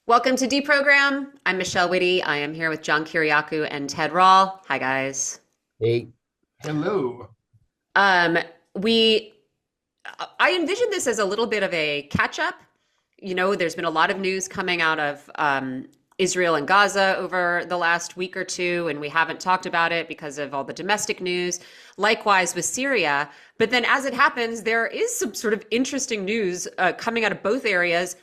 Welcome to DeProgram. I'm Michelle Witte. I am here with John Kiriakou and Ted Rall. Hi, guys. Hey. Hello. I envision this as a little bit of a catch-up. You know, there's been a lot of news coming out of Israel and Gaza over the last week or two, and we haven't talked about it because of all the domestic news. Likewise with Syria. But then as it happens, there is some sort of interesting news coming out of both areas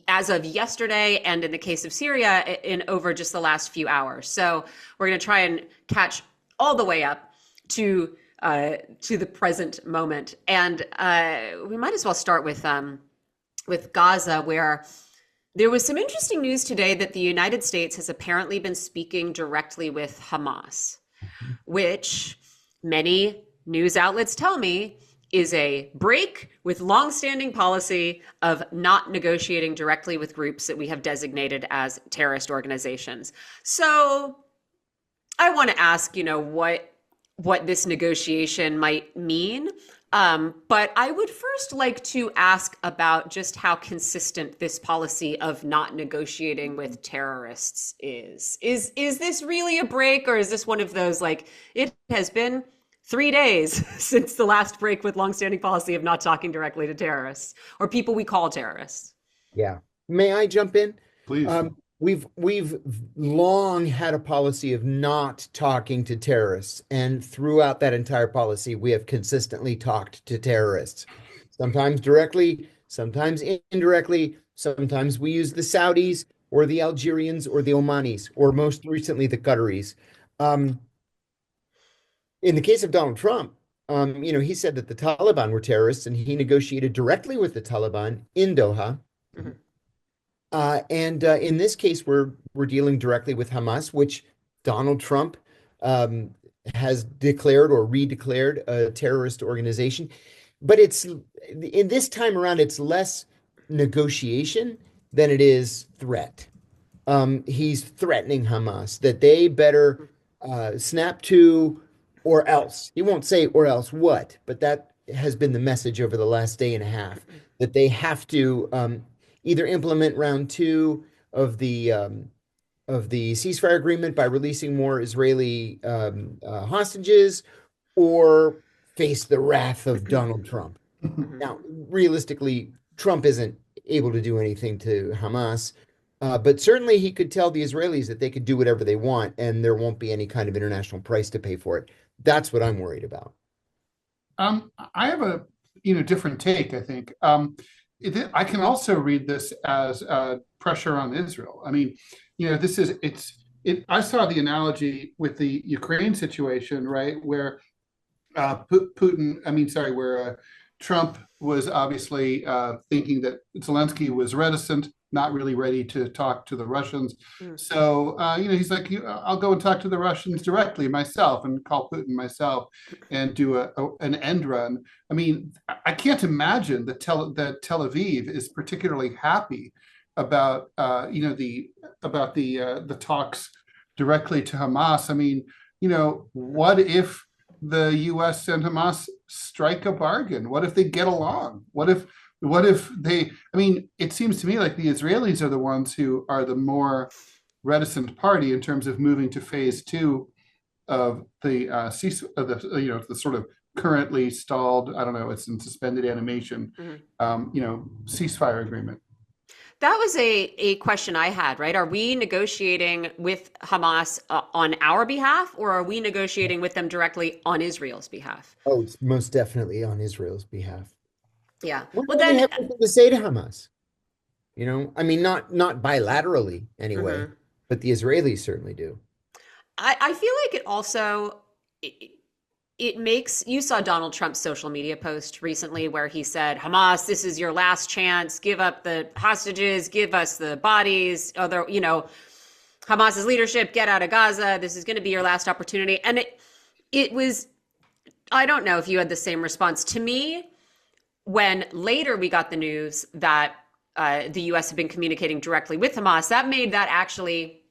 as of yesterday, and in the case of Syria, in over just the last few hours. So we're going to try and catch all the way up to the present moment, and we might as well start with Gaza, where there was some interesting news today that the United States has apparently been speaking directly with Hamas, which many news outlets tell me is a break with longstanding policy of not negotiating directly with groups that we have designated as terrorist organizations. So I want to ask, what this negotiation might mean. But I would first like to ask about just how consistent this policy of not negotiating with terrorists is. Is this really a break, or is this one of those, like, it has been 3 days since the last break with longstanding policy of not talking directly to terrorists or people we call terrorists? Yeah. May I jump in? Please. We've long had a policy of not talking to terrorists, and throughout that entire policy, we have consistently talked to terrorists. Sometimes directly, sometimes indirectly. Sometimes we use the Saudis or the Algerians or the Omanis, or most recently the Qataris. In the case of Donald Trump, he said that the Taliban were terrorists, and he negotiated directly with the Taliban in Doha. Mm-hmm. And in this case, we're dealing directly with Hamas, which Donald Trump has declared or redeclared a terrorist organization. But in this time around, it's less negotiation than it is threat. He's threatening Hamas that they better snap to, or else. He won't say or else what, but that has been the message over the last day and a half, that they have to either implement round 2 of the ceasefire agreement by releasing more Israeli hostages, or face the wrath of Donald Trump. Now, realistically, Trump isn't able to do anything to Hamas, but certainly he could tell the Israelis that they could do whatever they want, and there won't be any kind of international price to pay for it. That's what I'm worried about. I have a different take, I think. I can also read this as pressure on Israel. I mean, I saw the analogy with the Ukraine situation, right, where where Trump was obviously thinking that Zelensky was reticent, not really ready to talk to the Russians. So, he's like, I'll go and talk to the Russians directly myself and call Putin myself and do an end run. I mean, I can't imagine that Tel Aviv is particularly happy about, the talks directly to Hamas. I mean, what if the U.S. and Hamas strike a bargain? What if they get along? What if they, it seems to me like the Israelis are the ones who are the more reticent party in terms of moving to phase 2 of the the sort of currently stalled, I don't know, it's in suspended animation, ceasefire agreement. That was a question I had, right? Are we negotiating with Hamas on our behalf, or are we negotiating with them directly on Israel's behalf? Oh, it's most definitely on Israel's behalf. Yeah. Well, then, they have nothing to say to Hamas. Not bilaterally anyway, but the Israelis certainly do. I feel like it also, it makes, you saw Donald Trump's social media post recently where he said, Hamas, this is your last chance, give up the hostages, give us the bodies, Hamas's leadership, get out of Gaza. This is going to be your last opportunity. And it was, I don't know if you had the same response. To me, when later we got the news that the US had been communicating directly with Hamas, that made that actually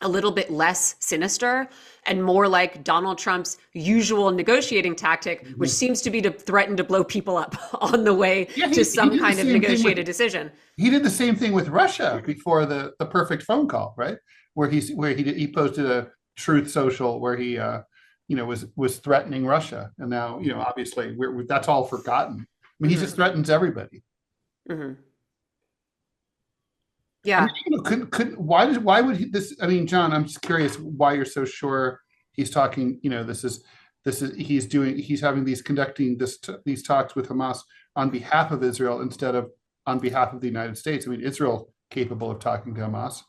a little bit less sinister and more like Donald Trump's usual negotiating tactic, which seems to be to threaten to blow people up on the way to some kind of negotiated decision. He did the same thing with Russia before the perfect phone call, right? Where he posted a truth social where he was threatening Russia, and now obviously that's all forgotten. I mean, he just threatens everybody. Mm-hmm. Yeah. I mean, why would he, this? I mean, John, I'm just curious why you're so sure he's talking. Conducting these talks with Hamas on behalf of Israel instead of on behalf of the United States. I mean, Israel capable of talking to Hamas.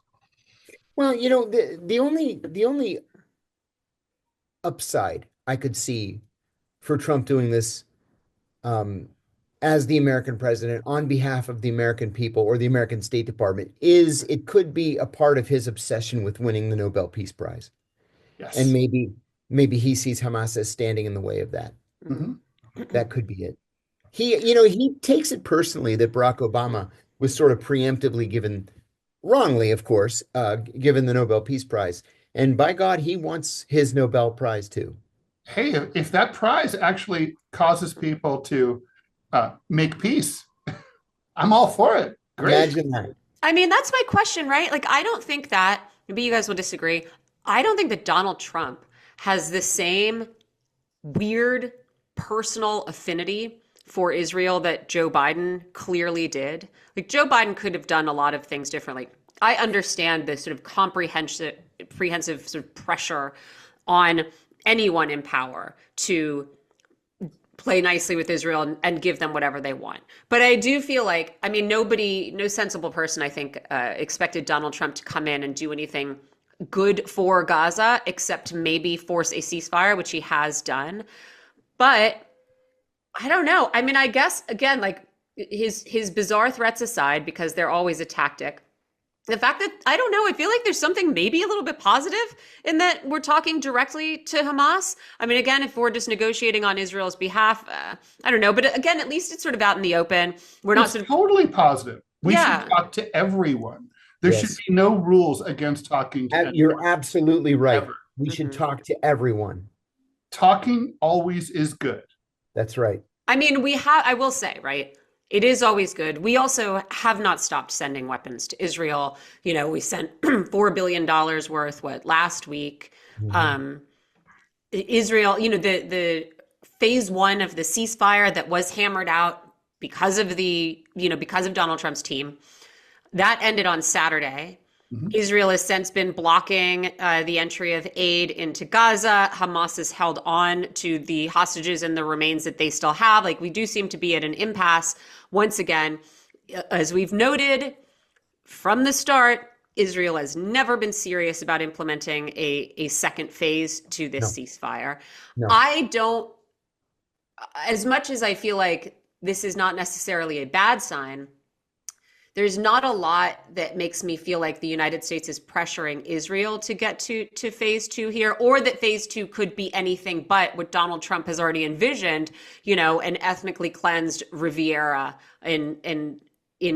Well, the only upside I could see for Trump doing this as the American president on behalf of the American people or the American State Department is it could be a part of his obsession with winning the Nobel Peace Prize. Yes. And maybe he sees Hamas as standing in the way of that. Mm-hmm. That could be it. He takes it personally that Barack Obama was sort of preemptively given, wrongly, of course, given the Nobel Peace Prize. And by God, he wants his Nobel Prize too. Hey, if that prize actually causes people to make peace, I'm all for it. Great. Imagine that. I mean, that's my question, right? Like, I don't think that, maybe you guys will disagree. I don't think that Donald Trump has the same weird personal affinity for Israel that Joe Biden clearly did. Like, Joe Biden could have done a lot of things differently. I understand the sort of comprehensive sort of pressure on anyone in power to play nicely with Israel and give them whatever they want. But I do feel like, I mean, no sensible person, I think, expected Donald Trump to come in and do anything good for Gaza, except maybe force a ceasefire, which he has done. But I don't know. I mean, I guess, again, like his bizarre threats aside, because they're always a tactic, the fact that, I don't know, I feel like there's something maybe a little bit positive in that we're talking directly to Hamas. I mean, again, if we're just negotiating on Israel's behalf, I don't know. But again, at least it's sort of out in the open. We're not sort of totally positive. We should talk to everyone. There should be no rules against talking to anyone. You're absolutely right. Ever. We should talk to everyone. Talking always is good. That's right. I mean, I will say, right? It is always good. We also have not stopped sending weapons to Israel. We sent $4 billion worth, last week. Mm-hmm. Israel, the phase one of the ceasefire that was hammered out because of Donald Trump's team, that ended on Saturday. Mm-hmm. Israel has since been blocking the entry of aid into Gaza. Hamas has held on to the hostages and the remains that they still have. Like, we do seem to be at an impasse. Once again, as we've noted from the start, Israel has never been serious about implementing a second phase to this ceasefire. No. I don't, as much as I feel like this is not necessarily a bad sign, there's not a lot that makes me feel like the United States is pressuring Israel to get to phase two here, or that phase two could be anything but what Donald Trump has already envisioned, an ethnically cleansed Riviera in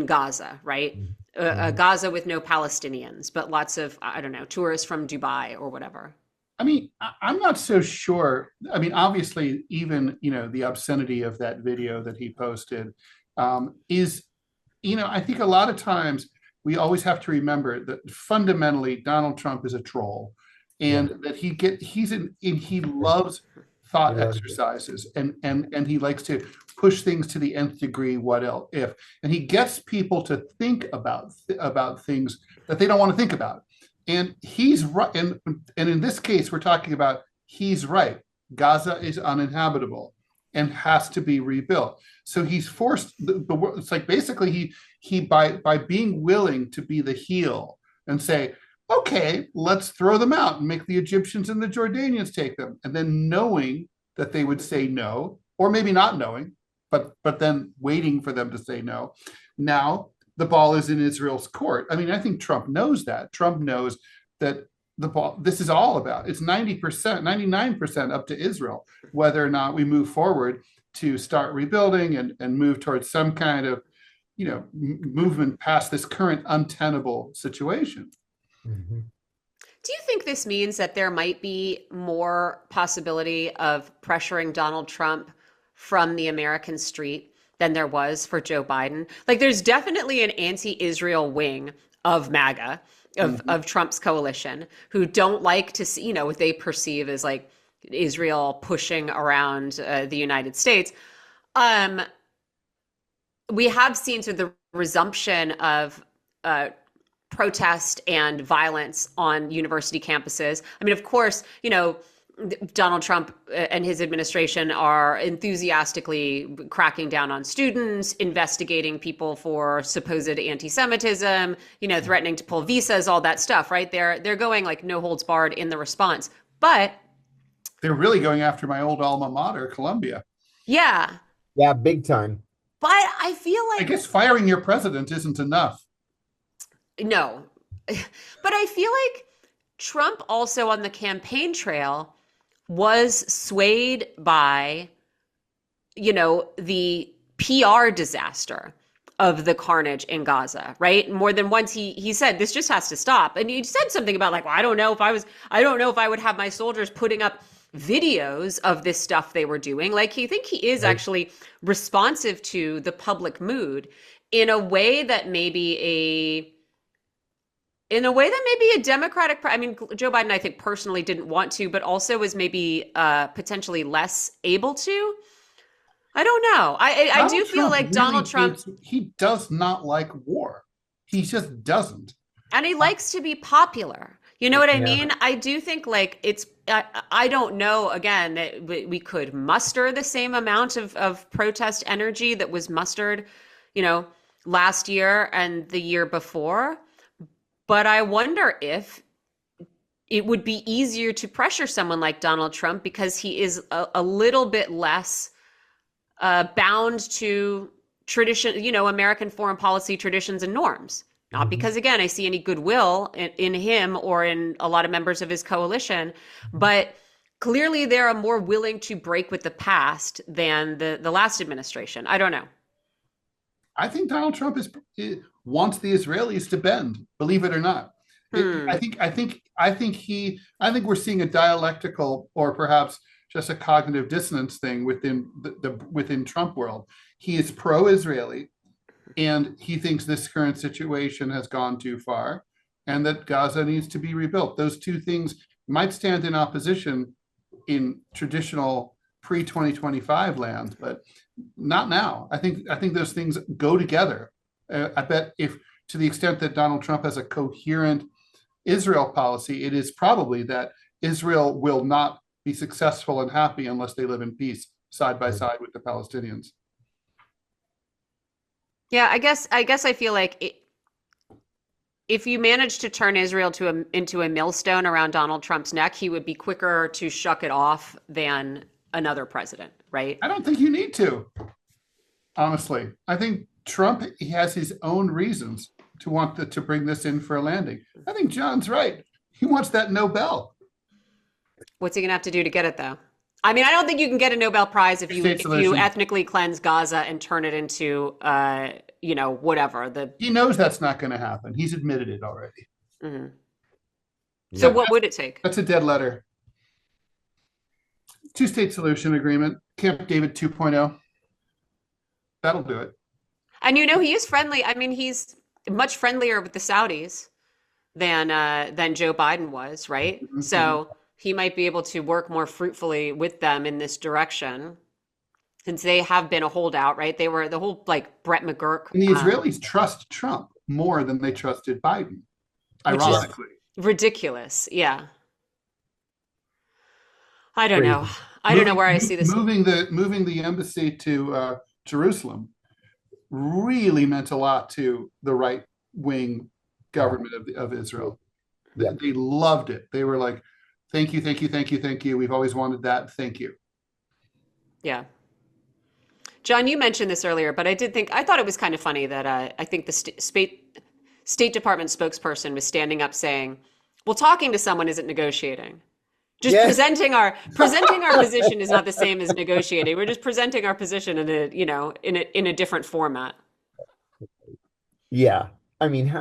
Gaza, right? Mm-hmm. Gaza with no Palestinians, but lots of, I don't know, tourists from Dubai or whatever. I mean, I'm not so sure. I mean, obviously, even, the obscenity of that video that he posted is, I think a lot of times we always have to remember that fundamentally Donald Trump is a troll, and that he loves thought exercises, and he likes to push things to the nth degree. What else if? And he gets people to think about things that they don't want to think about. And he's right. And in this case, we're talking about he's right. Gaza is uninhabitable and has to be rebuilt. So he's forced the world. It's like basically he by being willing to be the heel and say, okay, let's throw them out and make the Egyptians and the Jordanians take them, and then knowing that they would say no, or maybe not knowing, but then waiting for them to say no. Now the ball is in Israel's court. I mean, I think Trump knows that. Trump knows that this is all about. It's 90%, 99% up to Israel, whether or not we move forward to start rebuilding and move towards some kind of, movement past this current untenable situation. Mm-hmm. Do you think this means that there might be more possibility of pressuring Donald Trump from the American street than there was for Joe Biden? Like, there's definitely an anti-Israel wing of MAGA, of Trump's coalition, who don't like to see, what they perceive as like Israel pushing around the United States. We have seen sort of the resumption of protest and violence on university campuses. I mean, of course, Donald Trump and his administration are enthusiastically cracking down on students, investigating people for supposed anti-Semitism, threatening to pull visas, all that stuff, right? They're going like no holds barred in the response. But they're really going after my old alma mater, Columbia. Yeah. Yeah, big time. But I feel like, I guess firing your president isn't enough. No. But I feel like Trump also on the campaign trail was swayed by, the PR disaster of the carnage in Gaza, right? More than once he said, this just has to stop. And he said something about like, well, I don't know if I would have my soldiers putting up videos of this stuff they were doing. Like, he is actually responsive to the public mood in a way that maybe a Democratic, Joe Biden, I think personally didn't want to, but also was maybe potentially less able to. I don't know. I do feel like Donald Trump, he does not like war. He just doesn't. And he likes to be popular. You know what I mean? I do think like I don't know, again, that we could muster the same amount of protest energy that was mustered, last year and the year before. But I wonder if it would be easier to pressure someone like Donald Trump because he is a little bit less bound to tradition, American foreign policy traditions and norms. Not because, again, I see any goodwill in him or in a lot of members of his coalition, but clearly they are more willing to break with the past than the last administration. I don't know. I think Donald Trump wants the Israelis to bend, believe it or not. I think we're seeing a dialectical or perhaps just a cognitive dissonance thing within Trump world. He is pro-Israeli, and he thinks this current situation has gone too far and that Gaza needs to be rebuilt. Those two things might stand in opposition in traditional pre-2025 land, but not now. I think those things go together. I bet if to the extent that Donald Trump has a coherent Israel policy, it is probably that Israel will not be successful and happy unless they live in peace side by side with the Palestinians. Yeah, I guess I feel like if you manage to turn Israel into a millstone around Donald Trump's neck, he would be quicker to shuck it off than another president, right? I don't think you need to, honestly. I think Trump, he has his own reasons to want to bring this in for a landing. I think John's right. He wants that Nobel. What's he going to have to do to get it, though? I mean, I don't think you can get a Nobel Prize if you ethnically cleanse Gaza and turn it into, whatever. He knows that's not going to happen. He's admitted it already. Mm-hmm. So what would it take? That's a dead letter. Two-state solution agreement, Camp David 2.0. That'll do it. And he is friendly. I mean, he's much friendlier with the Saudis than Joe Biden was, right? Mm-hmm. So he might be able to work more fruitfully with them in this direction, since they have been a holdout, right? They were the whole like Brett McGurk. And the Israelis trust Trump more than they trusted Biden, ironically. Ridiculous, yeah. I don't know. I don't know where I see this. Moving the embassy to Jerusalem really meant a lot to the right-wing government of Israel. Yeah. They loved it. They were like, thank you, thank you, thank you, thank you. We've always wanted that. Thank you. Yeah. John, you mentioned this earlier, but I thought it was kind of funny that I think the State Department spokesperson was standing up saying, Well, talking to someone isn't negotiating. Just Yes. presenting our position is not the same as negotiating. We're just presenting our position in a, in a different format. Yeah. I mean,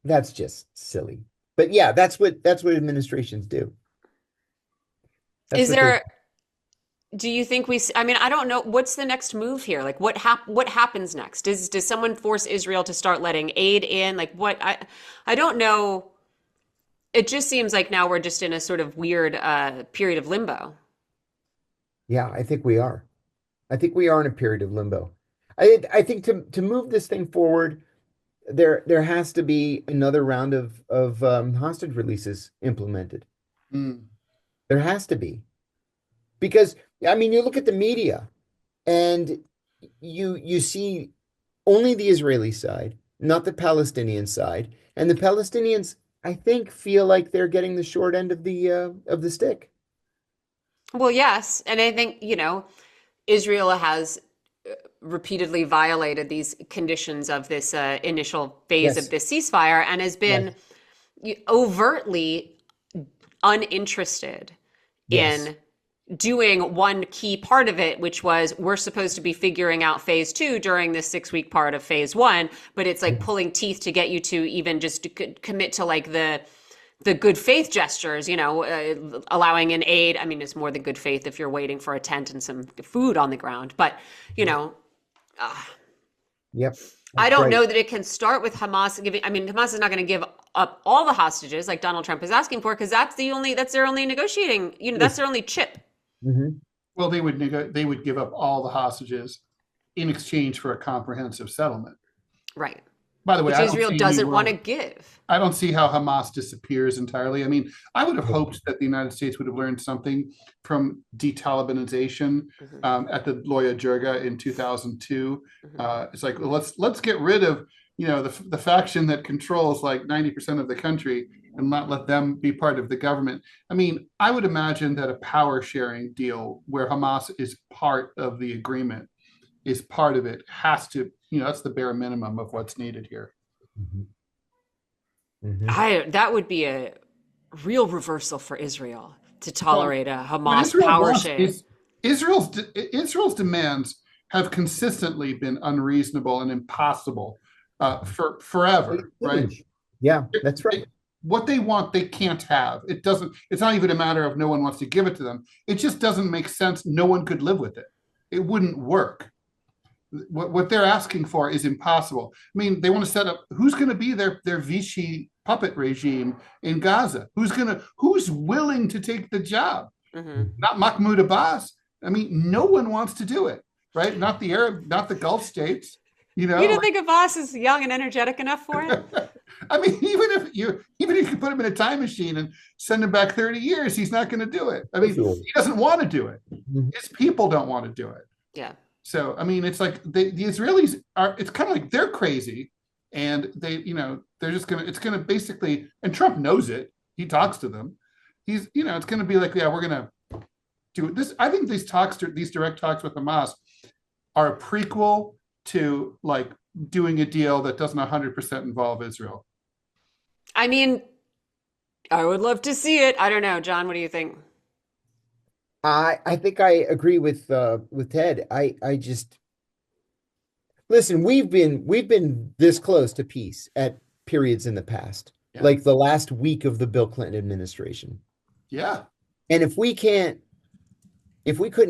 that's just silly. But yeah, that's what administrations do. That's Is what they there, do you think I mean, I don't know, what's the next move here? Like what happens next? Does someone force Israel to start letting aid in? Like I don't know. It just seems like now we're just in a sort of weird period of limbo. Yeah, I think we are. I think we are in a period of limbo. I think to move this thing forward, there has to be another round of hostage releases implemented. Mm. There has to be. Because I mean, you look at the media and you see only the Israeli side, not the Palestinian side. And the Palestinians, I think, feel like they're getting the short end of the stick. Well, yes, and I think, Israel has repeatedly violated these conditions of this initial phase of Yes. this ceasefire and has been Yes. overtly uninterested Yes. in doing one key part of it, which was we're supposed to be figuring out phase two during this 6-week part of phase one, but it's like pulling teeth to get you to even just to commit to like the good faith gestures, allowing in aid. I mean, it's more than good faith if you're waiting for a tent and some food on the ground, but Yep. I That's don't right. know that it can start with Hamas giving. I mean, Hamas is not going to give up all the hostages like Donald Trump is asking for, because that's their only negotiating. That's their only chip. Mhm. Well, they would give up all the hostages in exchange for a comprehensive settlement. Right. By the way, Which Israel doesn't want to give. I don't see how Hamas disappears entirely. I mean, I would have hoped that the United States would have learned something from de-Talibanization at the Loya Jirga in 2002. It's like, well, let's get rid of the faction that controls like 90% of the country and not let them be part of the government. I mean, I would imagine that a power sharing deal where Hamas is part of the agreement is part of it has to, that's the bare minimum of what's needed here. Mhm. Mhm. That would be a real reversal for Israel to Well, tolerate a what Hamas Israel power wants share. is Israel's demands have consistently been unreasonable and impossible for forever, right? Yeah, that's right. What they want, they can't have. It's not even a matter of no one wants to give it to them. It just doesn't make sense. No one could live with it. It wouldn't work. What they're asking for is impossible. I mean, they want to set up who's going to be their Vichy puppet regime in Gaza. Who's willing to take the job? Not Mahmoud Abbas. I mean, no one wants to do it, right? Not the Arab, not the Gulf states. You don't think Abbas is young and energetic enough for it? I mean, even if you put him in a time machine and send him back 30 years, he's not going to do it. I mean, he doesn't want to do it. His people don't want to do it. Yeah. So, I mean, it's like the Israelis it's kind of like they're crazy and they're just it's going to basically, and Trump knows it. He talks to them. It's going to be like, yeah, we're going to do this. I think these direct talks with Hamas are a prequel to like doing a deal that doesn't 100% involve Israel. I mean, I would love to see it. I don't know. John, what do you think? I think I agree with Ted. I just listen, we've been this close to peace at periods in the past. Yeah. Like the last week of the Bill Clinton administration. Yeah. And if we couldn't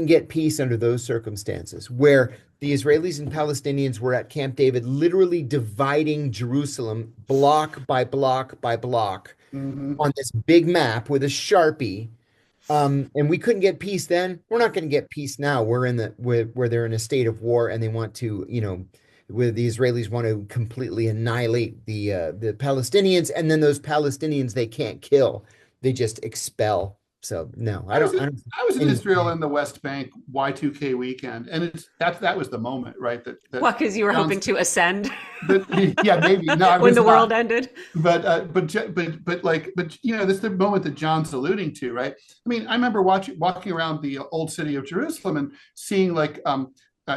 get peace under those circumstances, where the Israelis and Palestinians were at Camp David, literally dividing Jerusalem block by block by block on this big map with a Sharpie, and we couldn't get peace then, we're not going to get peace now. We're in where they're in a state of war and they want to, where the Israelis want to completely annihilate the Palestinians, and then those Palestinians they can't kill, they just expel. So no, I was in Israel in the West Bank Y2K weekend, and that was the moment, right? What, because you were hoping to ascend? Yeah, maybe. No, when the world ended. But this is the moment that John's alluding to, right? I mean, I remember walking around the old city of Jerusalem and seeing like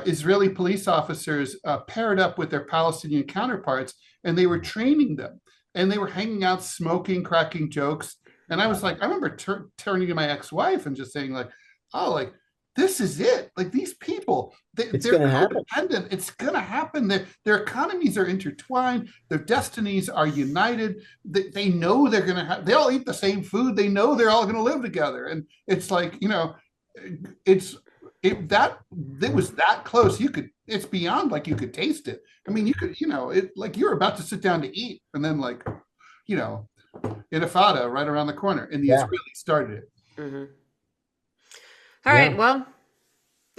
Israeli police officers paired up with their Palestinian counterparts, and they were training them. and they were hanging out, smoking, cracking jokes. And I was like, I remember turning to my ex-wife and just saying like, oh, like this is it. Like these people, It's they're going to happen. codependent. It's gonna happen. Their economies are intertwined. Their destinies are united. They know they're gonna have. They all eat the same food. They know they're all gonna live together. And it's like, it's that it was that close. It's beyond like you could taste it. I mean, you could, it like you're about to sit down to eat, and then like, you know, Intifada right around the corner, and the Yeah. Israelis started it. Mm-hmm. All right, Yeah. well,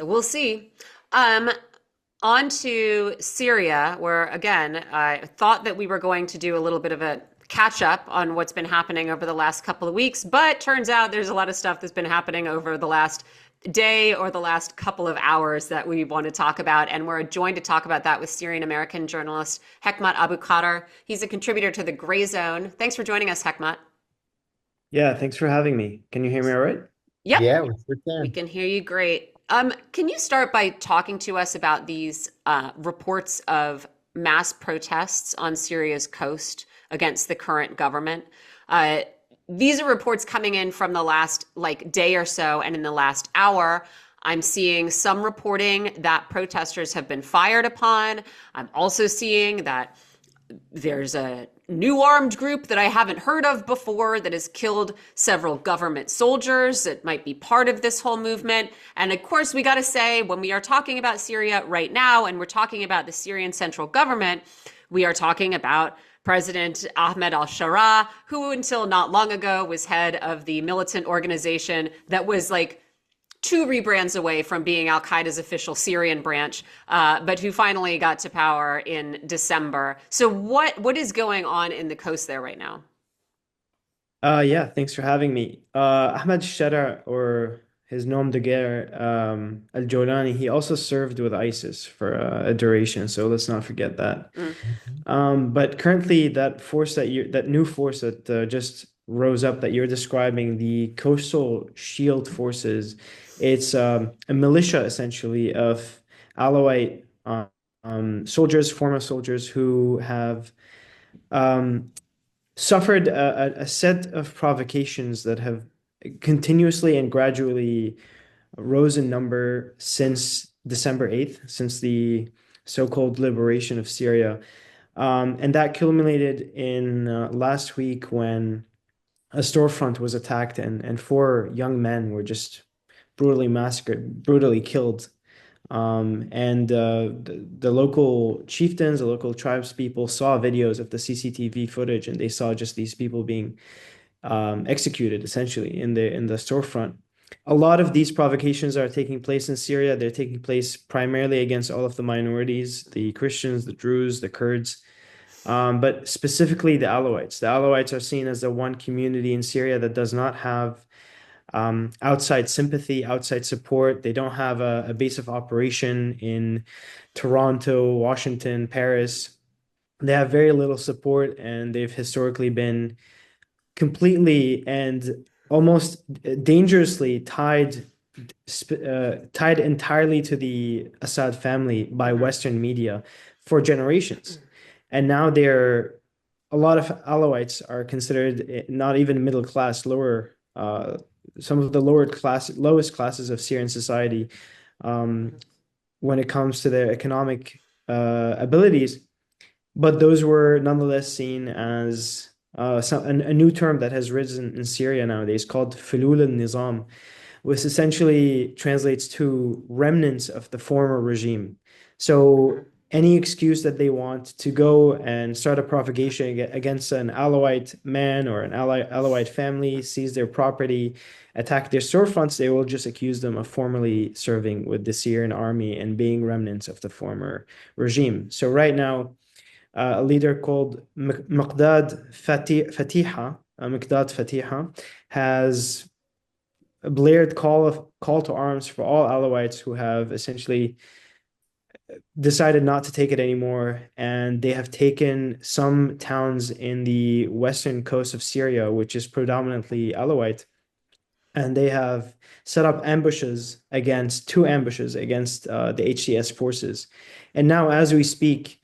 we'll see. On to Syria, where again, I thought that we were going to do a little bit of a catch up on what's been happening over the last couple of weeks, but turns out there's a lot of stuff that's been happening over the last day or the last couple of hours that we want to talk about. And we're joined to talk about that with Syrian American journalist Hekmat Aboukhater. He's a contributor to the Grayzone. Thanks for joining us, Hekmat. Yeah, thanks for having me. Can you hear me all right? Yep. Yeah, we sure We can. can hear you great. Can you start by talking to us about these reports of mass protests on Syria's coast against the current government? These are reports coming in from the last day or so, and in the last hour, I'm seeing some reporting that protesters have been fired upon. I'm also seeing that there's a new armed group that I haven't heard of before that has killed several government soldiers that might be part of this whole movement. And of course, we got to say, when we are talking about Syria right now, and we're talking about the Syrian central government, we are talking about President Ahmed al-Sharaa, who until not long ago was head of the militant organization that was like two rebrands away from being Al-Qaeda's official Syrian branch, but who finally got to power in December. So what is going on in the coast there right now? Yeah, thanks for having me. Ahmed Shara, or his nom de guerre, Al-Jolani, he also served with ISIS for a duration, so let's not forget that. But currently, that new force that just rose up that you're describing, the Coastal Shield Forces, it's a militia essentially of Alawite soldiers, former soldiers who have suffered a set of provocations that have continuously and gradually rose in number since December 8th, since the so-called liberation of Syria. And that culminated in last week when a storefront was attacked and four young men were just brutally massacred, brutally killed. And the local chieftains, the local tribes people saw videos of the CCTV footage, and they saw just these people being executed essentially in the storefront. A lot of these provocations are taking place in Syria. They're taking place primarily against all of the minorities, the Christians, the Druze, the Kurds, but specifically the Alawites. The Alawites are seen as the one community in Syria that does not have outside sympathy, outside support. They don't have a base of operation in Toronto, Washington, Paris. They have very little support, and they've historically been completely and almost dangerously tied entirely to the Assad family by Western media for generations. And now a lot of Alawites are considered not even middle class, lower, some of the lowest classes of Syrian society when it comes to their economic abilities. But those were nonetheless seen as a new term that has risen in Syria nowadays called Fulul al-Nizam, which essentially translates to remnants of the former regime. So any excuse that they want to go and start a provocation against an Alawite man or an Alawite family, seize their property, attack their storefronts, they will just accuse them of formerly serving with the Syrian army and being remnants of the former regime. So right now, a leader called Miqdad Fatiha has blared call to arms for all Alawites who have essentially decided not to take it anymore, and they have taken some towns in the western coast of Syria, which is predominantly Alawite, and they have set up two ambushes against the HTS forces. And now, as we speak,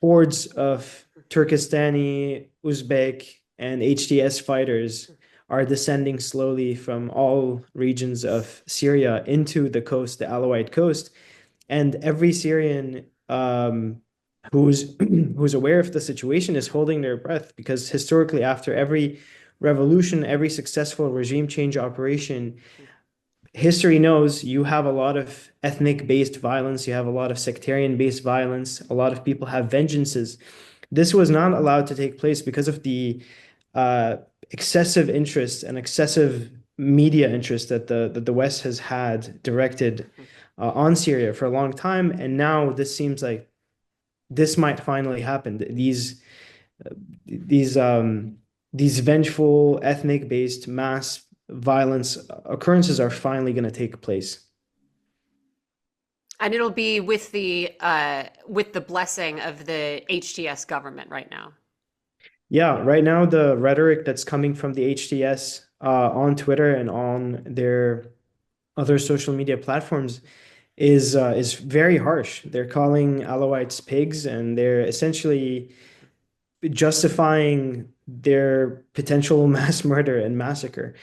hordes of Turkestani, Uzbek, and HTS fighters are descending slowly from all regions of Syria into the coast, the Alawite coast. And every Syrian who's who's aware of the situation is holding their breath, because historically, after every revolution, every successful regime change operation, history knows you have a lot of ethnic-based violence, you have a lot of sectarian-based violence, a lot of people have vengeances. This was not allowed to take place because of the uh, excessive interest and excessive media interest that the West has had directed on Syria for a long time, and now this seems like this might finally happen. These these vengeful ethnic-based mass violence occurrences are finally going to take place. And it'll be with the blessing of the HTS government right now. Yeah, right now the rhetoric that's coming from the HTS on Twitter and on their other social media platforms is very harsh. They're calling Alawites pigs, and they're essentially justifying their potential mass murder and massacre.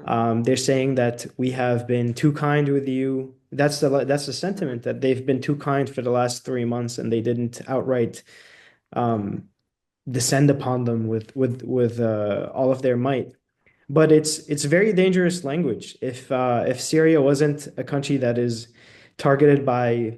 They're saying that we have been too kind with you. That's the sentiment, that they've been too kind for the last 3 months, and they didn't outright descend upon them with all of their might. But it's very dangerous language. If Syria wasn't a country that is targeted by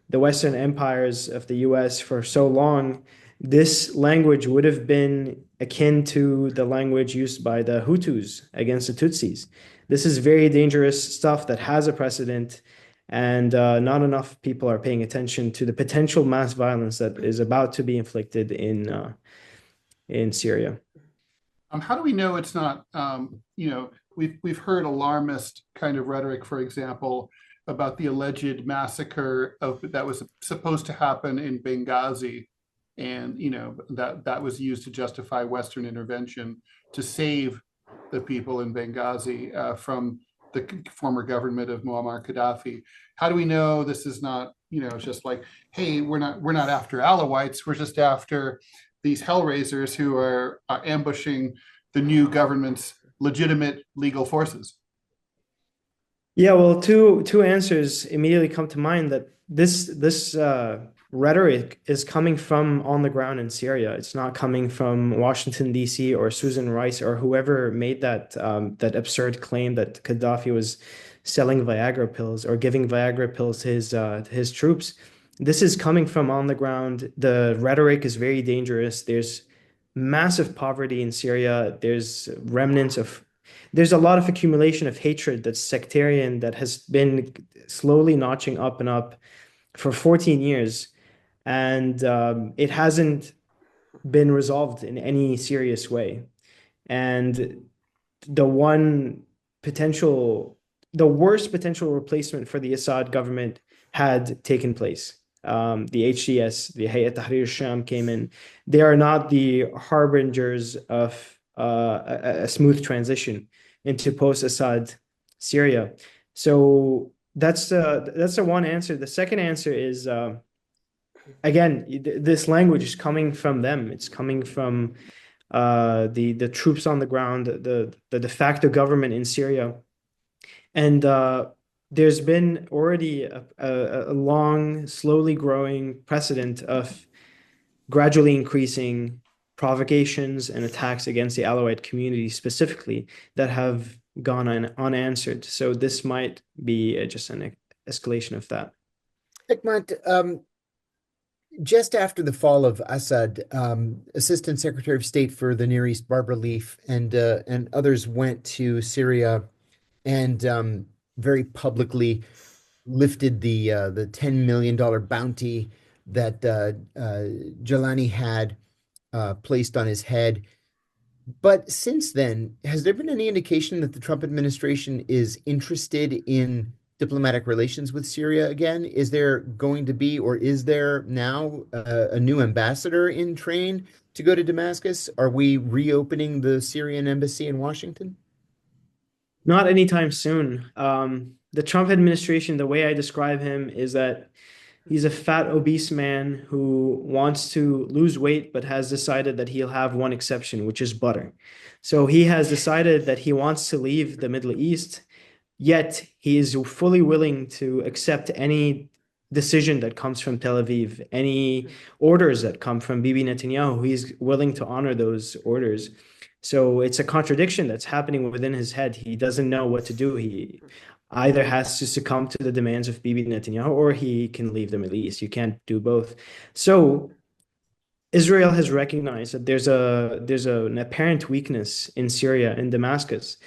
the Western empires of the US for so long, this language would have been akin to the language used by the Hutus against the Tutsis. This is very dangerous stuff that has a precedent, and not enough people are paying attention to the potential mass violence that is about to be inflicted in Syria. How do we know it's not, we've heard alarmist kind of rhetoric, for example, about the alleged massacre that was supposed to happen in Benghazi, and that was used to justify Western intervention to save the people in Benghazi from the former government of Muammar Gaddafi. How do we know this is not, it's just like, hey, we're not after Alawites, we're just after these hellraisers who are ambushing the new government's legitimate legal forces? Yeah, well, two answers immediately come to mind. That this rhetoric is coming from on the ground in Syria. It's not coming from Washington, D.C. or Susan Rice or whoever made that absurd claim that Gaddafi was selling Viagra pills or giving Viagra pills to his troops. This is coming from on the ground. The rhetoric is very dangerous. There's massive poverty in Syria. There's a lot of accumulation of hatred that's sectarian, that has been slowly notching up and up for 14 years. And it hasn't been resolved in any serious way. And the one potential, the worst potential replacement for the Assad government had taken place. The HTS, the Hayat Tahrir al-Sham, came in. They are not the harbingers of a smooth transition into post-Assad Syria. So that's the one answer. The second answer is, again, this language is coming from them. It's coming from the troops on the ground, the de facto government in Syria. And there's been already a long, slowly growing precedent of gradually increasing provocations and attacks against the Alawite community specifically that have gone unanswered. So this might be just an escalation of that. Hekmat, just after the fall of Assad, Assistant Secretary of State for the Near East, Barbara Leaf, and others went to Syria and very publicly lifted the $10 million bounty that Jalani had placed on his head. But since then, has there been any indication that the Trump administration is interested in diplomatic relations with Syria again? Is there going to be, or is there now a new ambassador in train to go to Damascus? Are we reopening the Syrian embassy in Washington? Not anytime soon. The Trump administration, the way I describe him is that He's a fat, obese man who wants to lose weight, but has decided that he'll have one exception, which is butter. So he has decided that he wants to leave the Middle East, yet he is fully willing to accept any decision that comes from Tel Aviv, any orders that come from Bibi Netanyahu. He's willing to honor those orders. So it's a contradiction that's happening within his head. He doesn't know what to do. He either has to succumb to the demands of Bibi Netanyahu or he can leave the Middle East. You can't do both. So Israel has recognized that there's an apparent weakness in Syria and Damascus,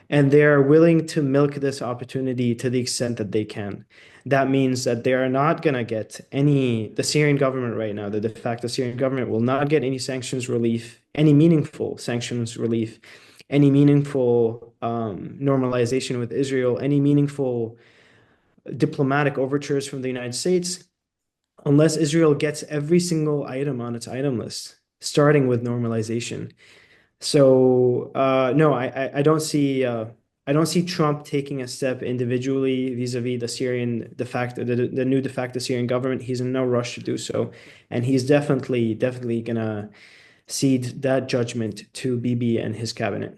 and they are willing to milk this opportunity to the extent that they can. That means that they are not going to get the Syrian government right now, the de facto Syrian government will not get any sanctions relief, any meaningful sanctions relief, any meaningful normalization with Israel, any meaningful diplomatic overtures from the United States, unless Israel gets every single item on its item list, starting with normalization. So no, I don't see Trump taking a step individually vis-a-vis the Syrian the new de facto Syrian government. He's in no rush to do so, and he's definitely gonna cede that judgment to Bibi and his cabinet.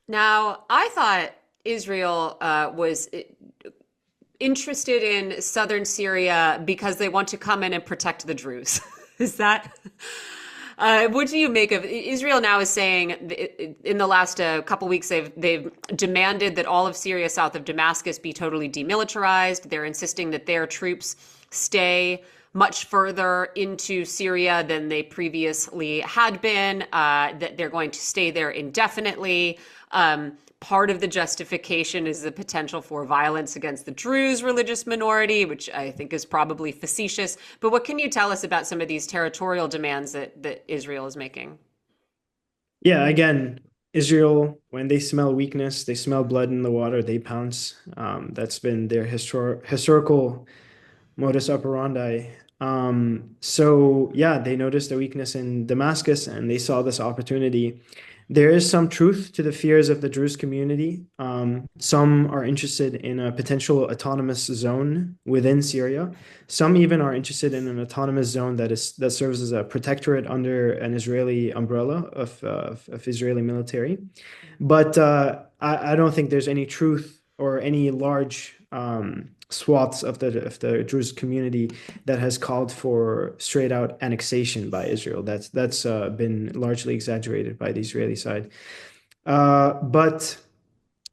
Now, I thought Israel was interested in southern Syria because they want to come in and protect the Druze. Is that? What do you make of Israel now is saying in the last couple weeks they've demanded that all of Syria south of Damascus be totally demilitarized. They're insisting that their troops stay much further into Syria than they previously had been, that they're going to stay there indefinitely. Part of the justification is the potential for violence against the Druze religious minority, which I think is probably facetious. But what can you tell us about some of these territorial demands that Israel is making? Yeah, again, Israel, when they smell weakness, they smell blood in the water, they pounce. That's been their historical modus operandi. So yeah, they noticed a weakness in Damascus and they saw this opportunity. There is some truth to the fears of the Druze community. Some are interested in a potential autonomous zone within Syria. Some even are interested in an autonomous zone that serves as a protectorate under an Israeli umbrella of Israeli military. But I don't think there's any truth or any large swaths of the Druze community that has called for straight out annexation by Israel. That's been largely exaggerated by the Israeli side. But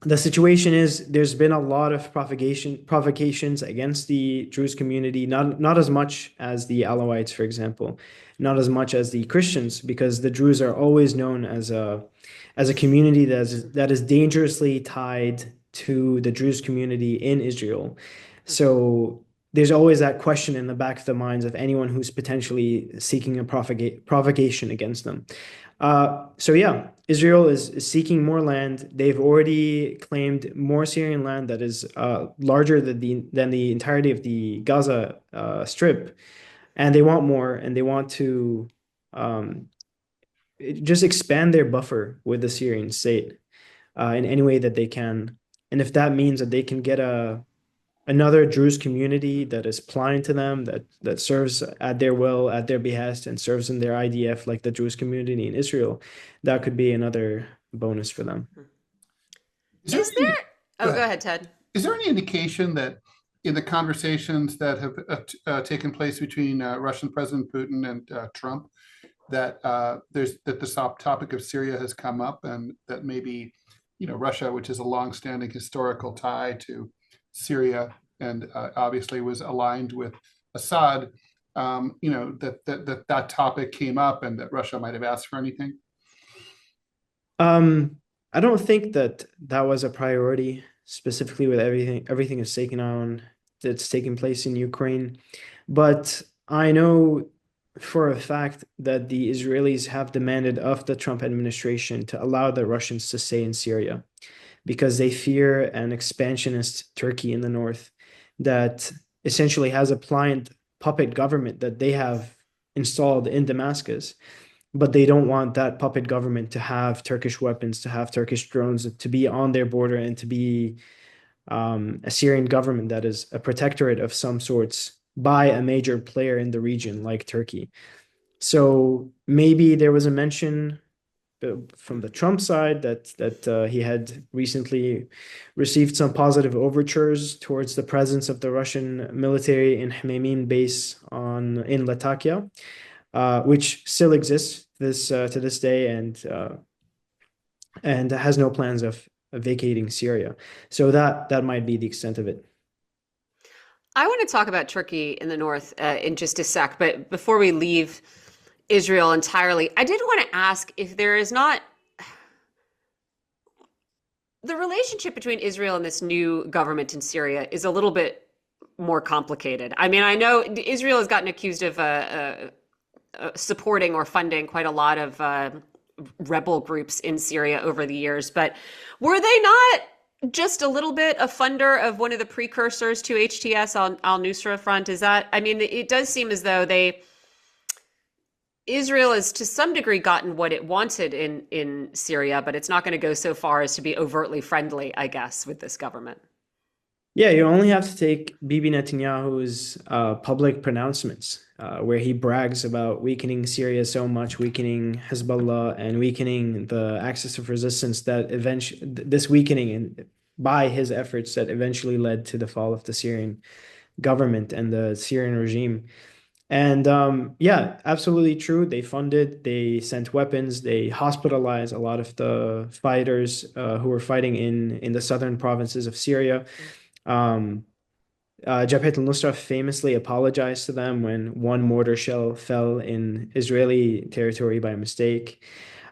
the situation is there's been a lot of provocations against the Druze community, not as much as the Alawites, for example, not as much as the Christians, because the Druze are always known as a community that is dangerously tied to the Druze community in Israel. So there's always that question in the back of the minds of anyone who's potentially seeking a provocation against them. So yeah, Israel is seeking more land. They've already claimed more Syrian land that is larger than the entirety of the Gaza Strip, and they want more, and they want to just expand their buffer with the Syrian state in any way that they can. And if that means that they can get another Druze community that is pliant to them, that serves at their will, at their behest, and serves in their IDF like the Druze community in Israel, that could be another bonus for them. Is there? Oh, go ahead, Ted. Is there any indication that in the conversations that have taken place between Russian President Putin and Trump, that the topic of Syria has come up, and that maybe Russia, which is a long-standing historical tie to Syria and obviously was aligned with Assad, that topic came up and that Russia might have asked for anything? I don't think that was a priority, specifically with everything that's taking place in Ukraine. But I know for a fact that the Israelis have demanded of the Trump administration to allow the Russians to stay in Syria, because they fear an expansionist Turkey in the north that essentially has a pliant puppet government that they have installed in Damascus, but they don't want that puppet government to have Turkish weapons, to have Turkish drones, to be on their border, and to be a Syrian government that is a protectorate of some sorts by a major player in the region like Turkey. So maybe there was a mention from the Trump side that he had recently received some positive overtures towards the presence of the Russian military in Hmeimim base in Latakia, which still exists to this day and has no plans of vacating Syria. So that might be the extent of it. I want to talk about Turkey in the north in just a sec, but before we leave Israel entirely, I did want to ask if there is not the relationship between Israel and this new government in Syria is a little bit more complicated. I mean, I know Israel has gotten accused of supporting or funding quite a lot of rebel groups in Syria over the years, but were they not just a little bit a funder of one of the precursors to HTS on al-Nusra Front? Is that, I mean, it does seem as though Israel has to some degree gotten what it wanted in Syria, but it's not going to go so far as to be overtly friendly, I guess, with this government. Yeah, you only have to take Bibi Netanyahu's public pronouncements, where he brags about weakening Syria so much, weakening Hezbollah, and weakening the axis of resistance that eventually, this weakening by his efforts that eventually led to the fall of the Syrian government and the Syrian regime. And yeah, absolutely true. They funded, they sent weapons, they hospitalized a lot of the fighters who were fighting in the southern provinces of Syria. Jabhat al-Nusra famously apologized to them when one mortar shell fell in Israeli territory by mistake.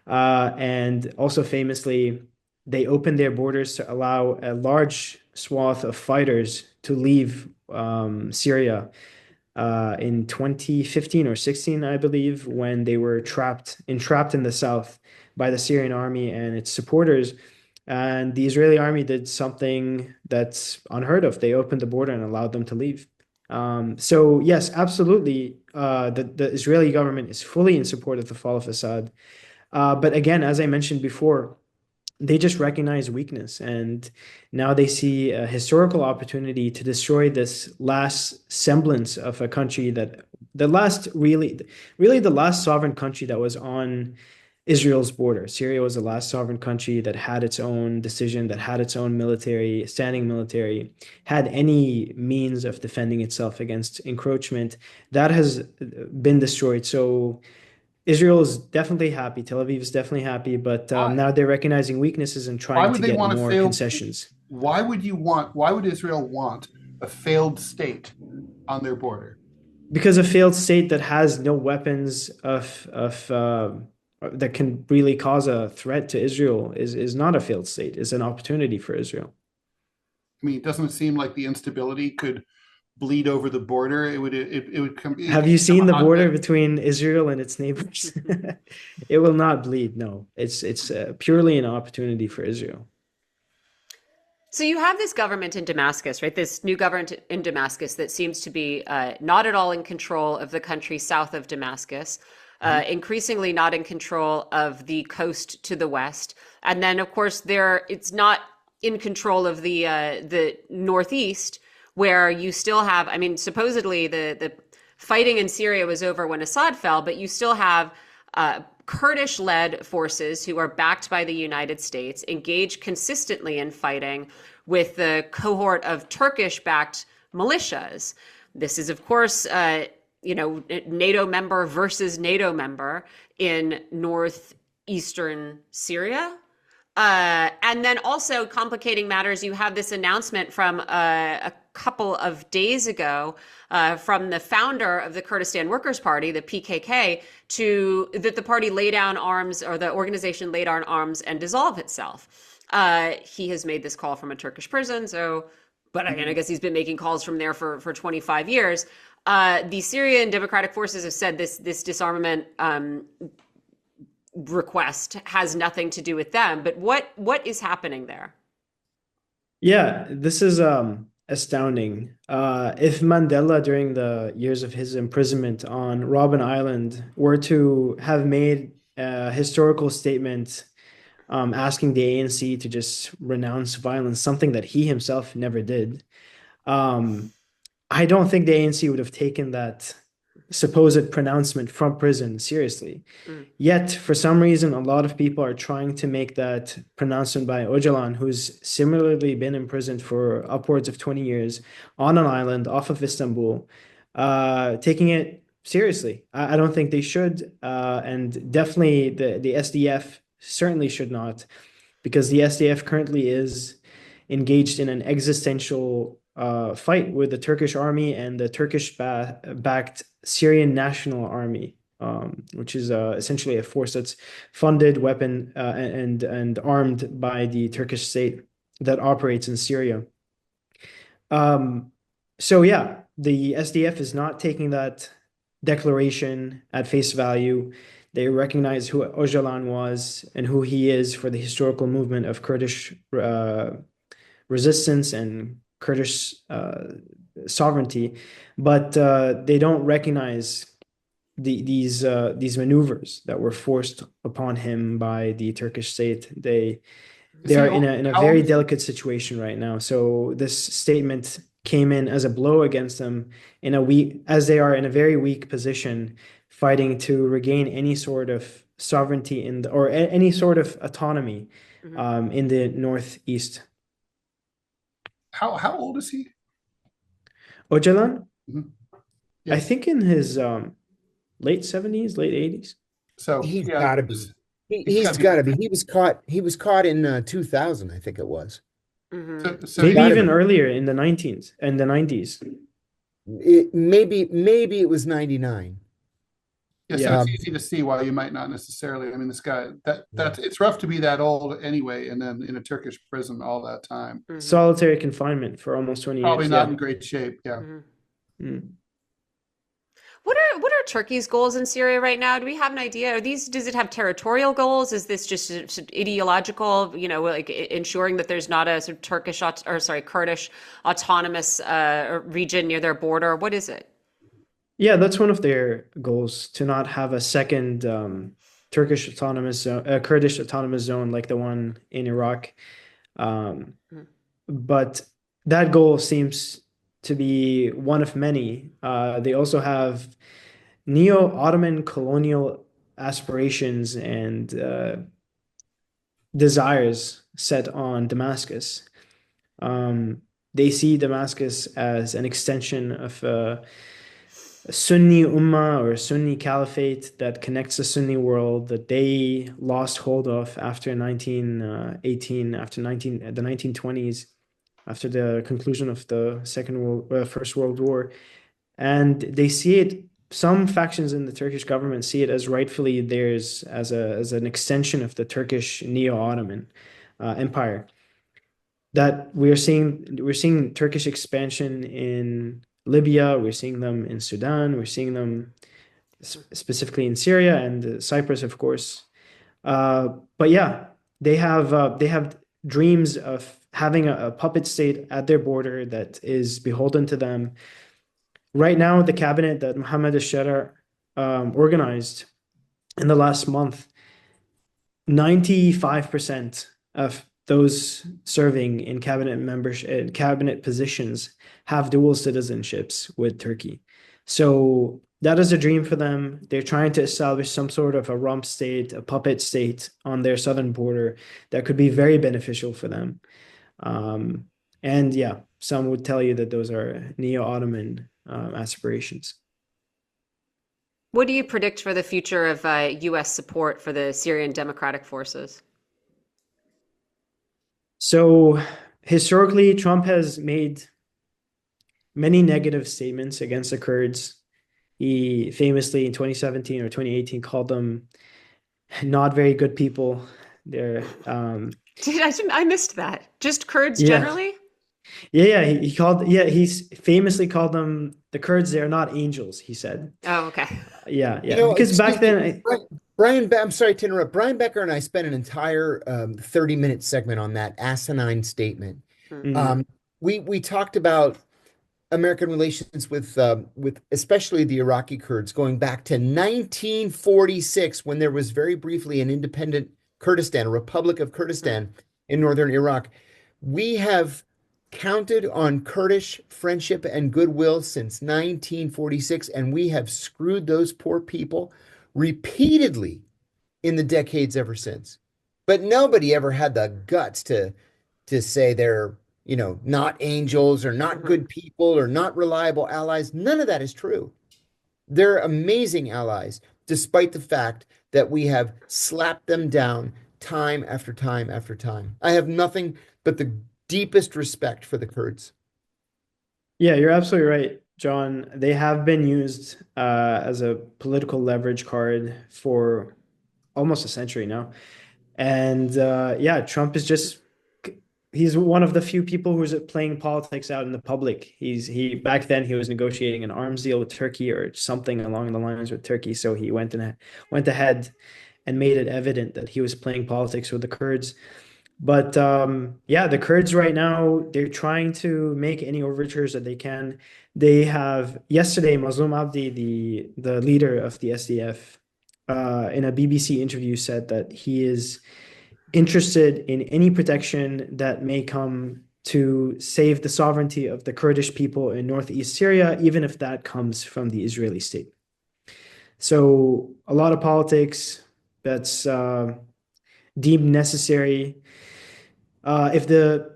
And also famously, they opened their borders to allow a large swath of fighters to leave Syria in 2015 or 16, I believe, when they were entrapped in the south by the Syrian army and its supporters. And the Israeli army did something that's unheard of. They opened the border and allowed them to leave. So yes, absolutely, the Israeli government is fully in support of the fall of Assad. But again, as I mentioned before, they just recognize weakness, and now they see a historical opportunity to destroy this last semblance of a country the last the last sovereign country that was on Israel's border. Syria was the last sovereign country that had its own decision, that had its own standing military, had any means of defending itself against encroachment. That has been destroyed. So Israel is definitely happy. Tel Aviv is definitely happy, but now they're recognizing weaknesses and trying to get more concessions. Why would Israel want a failed state on their border? Because a failed state that has no weapons that can really cause a threat to Israel is not a failed state. It's an opportunity for Israel. I mean, it doesn't seem like the instability could bleed over the border. It would come. Have you seen the border between Israel and its neighbors? It will not bleed. No, it's purely an opportunity for Israel. So you have this government in Damascus, right? This new government in Damascus that seems to be not at all in control of the country south of Damascus, increasingly not in control of the coast to the west, and then of course it's not in control of the northeast, where you still have, I mean, supposedly the fighting in Syria was over when Assad fell, but you still have Kurdish-led forces who are backed by the United States, engaged consistently in fighting with the cohort of Turkish-backed militias. This is, of course, NATO member versus NATO member in northeastern Syria. And then also complicating matters, you have this announcement from a couple of days ago from the founder of the Kurdistan Workers' Party, the PKK, that the party lay down arms, or the organization lay down arms and dissolve itself. He has made this call from a Turkish prison, but I guess he's been making calls from there for 25 years. The Syrian Democratic Forces have said this disarmament request has nothing to do with them, but what is happening there? Yeah, this is astounding. If Mandela, during the years of his imprisonment on Robben Island, were to have made a historical statement asking the ANC to just renounce violence, something that he himself never did, I don't think the ANC would have taken that supposed pronouncement from prison seriously. Mm. Yet, for some reason, a lot of people are trying to make that pronouncement by Öcalan, who's similarly been imprisoned for upwards of 20 years on an island off of Istanbul, taking it seriously. I don't think they should, and definitely the SDF certainly should not, because the SDF currently is engaged in an existential fight with the Turkish army and the Turkish-backed Syrian National Army, which is essentially a force that's funded, weapon, and armed by the Turkish state that operates in Syria. So yeah, the SDF is not taking that declaration at face value. They recognize who Öcalan was and who he is for the historical movement of Kurdish resistance and Kurdish sovereignty, but they don't recognize these maneuvers that were forced upon him by the Turkish state. They are in a very delicate situation right now. So this statement came in as a blow against them as they are in a very weak position, fighting to regain any sort of sovereignty or any sort of autonomy in the Northeast. How old is he? Öcalan? Mhm. I think in his late 70s, late 80s. So He's yeah, got to be. He's got to be. He was caught in 2000, I think it was. So Maybe yeah, even earlier in the 90s. Maybe it was 99. yeah, so Yeah. it's easy to see why you might not necessarily. I mean, this guy that's it's rough to be that old anyway, and then in a Turkish prison all that time. Solitary confinement for almost 20 Probably years. not Yeah. in great shape. Yeah. Mm. What are Turkey's goals in Syria right now? Do we have an idea? Does it have territorial goals? Is this just ideological, like ensuring that there's not a sort of Kurdish autonomous region near their border? What is it? Yeah, that's one of their goals, to not have a second Kurdish autonomous zone like the one in Iraq. But that goal seems to be one of many. They also have neo-Ottoman colonial aspirations and desires set on Damascus. They see Damascus as an extension of a Sunni Ummah or Sunni Caliphate that connects the Sunni world that they lost hold of after 1918, after the 1920s, after the conclusion of the First World War. And they see it, some factions in the Turkish government see it as rightfully theirs, as an extension of the Turkish Neo-Ottoman Empire. That we're seeing Turkish expansion in Libya, we're seeing them in Sudan, we're seeing them specifically in Syria and Cyprus, of course. But yeah, they have dreams of having a puppet state at their border that is beholden to them. Right now, the cabinet that Mohammed al-Shara organized in the last month, 95% of those serving in cabinet positions have dual citizenships with Turkey. So that is a dream for them. They're trying to establish some sort of a rump state, a puppet state on their southern border that could be very beneficial for them. And yeah, some would tell you that those are neo-Ottoman aspirations. What do you predict for the future of U.S. support for the Syrian Democratic Forces? So historically, Trump has made many negative statements against the Kurds. He famously in 2017 or 2018 called them not very good people. I missed that. Just Kurds Yeah. generally? He's famously called them, the Kurds, they're not angels, he said. Oh, okay. Yeah. Because back then, I'm sorry to interrupt. Brian Becker and I spent an entire 30-minute segment on that asinine statement. We talked about American relations with especially the Iraqi Kurds going back to 1946, when there was very briefly an independent Kurdistan, a Republic of Kurdistan in northern Iraq. We have counted on Kurdish friendship and goodwill since 1946, and we have screwed those poor people repeatedly in the decades ever since. But nobody ever had the guts to say they're, not angels or not good people or not reliable allies. None of that is true. They're amazing allies, despite the fact that we have slapped them down time after time after time. I have nothing but the deepest respect for the Kurds. Yeah, you're absolutely right, John. They have been used as a political leverage card for almost a century now. And yeah, Trump is he's one of the few people who's playing politics out in the public. He back then he was negotiating an arms deal with Turkey or something along the lines with Turkey. So he went ahead and made it evident that he was playing politics with the Kurds. But yeah, the Kurds right now, they're trying to make any overtures that they can. They have yesterday, Mazloum Abdi, the leader of the SDF, in a BBC interview said that he is interested in any protection that may come to save the sovereignty of the Kurdish people in northeast Syria, even if that comes from the Israeli state. So a lot of politics that's deemed necessary. If the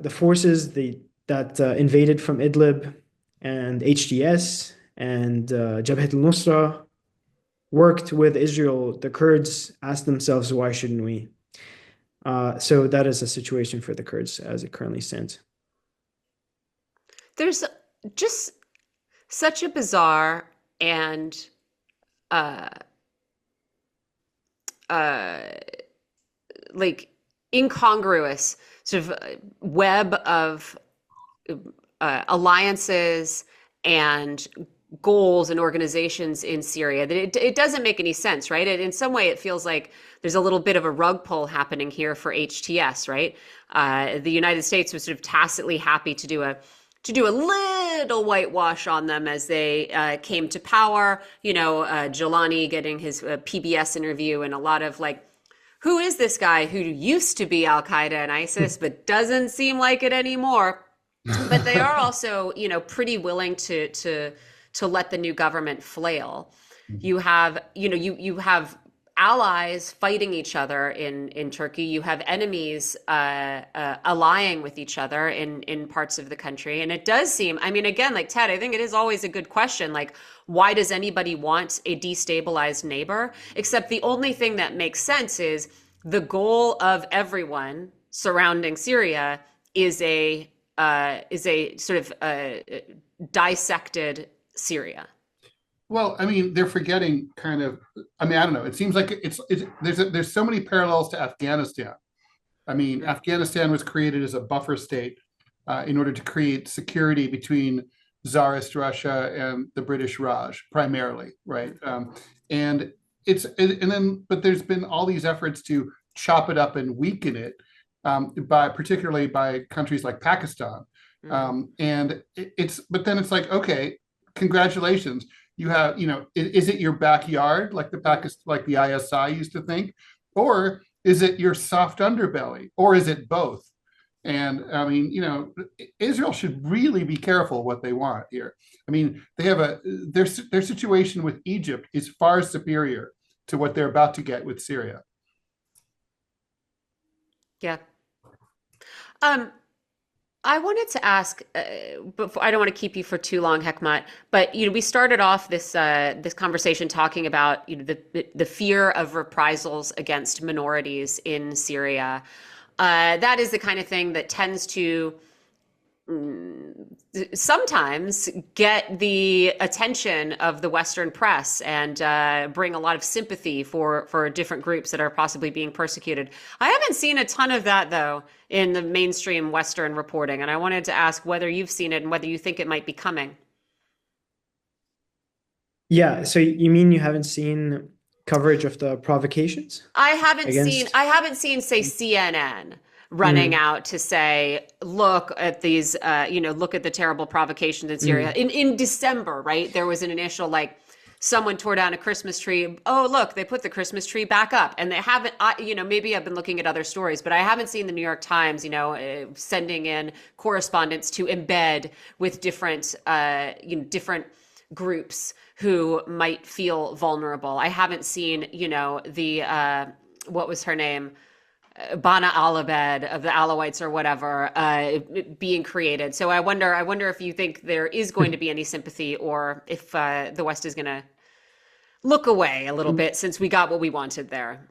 forces that invaded from Idlib and HDS and Jabhat al-Nusra worked with Israel, the Kurds asked themselves, why shouldn't we? So that is a situation for the Kurds as it currently stands. There's just such a bizarre and like incongruous sort of web of alliances and goals and organizations in Syria that it doesn't make any sense, right? In some way, it feels like there's a little bit of a rug pull happening here for HTS, right? The United States was sort of tacitly happy to do a little whitewash on them as they came to power. Jelani getting his PBS interview and a lot of like, who is this guy who used to be Al-Qaeda and ISIS, but doesn't seem like it anymore? But they are also, pretty willing to let the new government flail. You have, you have allies fighting each other in Turkey. You have enemies allying with each other in parts of the country. And it does seem, again, like Ted, I think it is always a good question. Like, why does anybody want a destabilized neighbor? Except the only thing that makes sense is the goal of everyone surrounding Syria is a sort of dissected Syria. Well, they're forgetting kind of, I don't know. It seems like there's so many parallels to Afghanistan. Afghanistan was created as a buffer state in order to create security between Tsarist Russia and the British Raj, primarily, right? But there's been all these efforts to chop it up and weaken it, particularly by countries like Pakistan. But then it's like, okay, congratulations. You have, is it your backyard like the ISI used to think, or is it your soft underbelly, or is it both? And Israel should really be careful what they want here. They have their situation with Egypt is far superior to what they're about to get with Syria. Yeah. I wanted to ask, before, I don't want to keep you for too long, Hekmat, but we started off this conversation talking about the fear of reprisals against minorities in Syria. That is the kind of thing that tends to sometimes get the attention of the Western press and bring a lot of sympathy for different groups that are possibly being persecuted. I haven't seen a ton of that, though, in the mainstream Western reporting, and I wanted to ask whether you've seen it and whether you think it might be coming. Yeah, so you mean you haven't seen coverage of the provocations? I haven't seen, say, CNN running out to say, look at these, look at the terrible provocations in Syria. In December, right? There was an initial someone tore down a Christmas tree. Oh, look, they put the Christmas tree back up. And they haven't, maybe I've been looking at other stories, but I haven't seen the New York Times, sending in correspondents to embed with different groups who might feel vulnerable. I haven't seen, what was her name? Bana Alabed of the Alawites or whatever being created. So I wonder if you think there is going to be any sympathy, or if the West is going to look away a little bit since we got what we wanted there.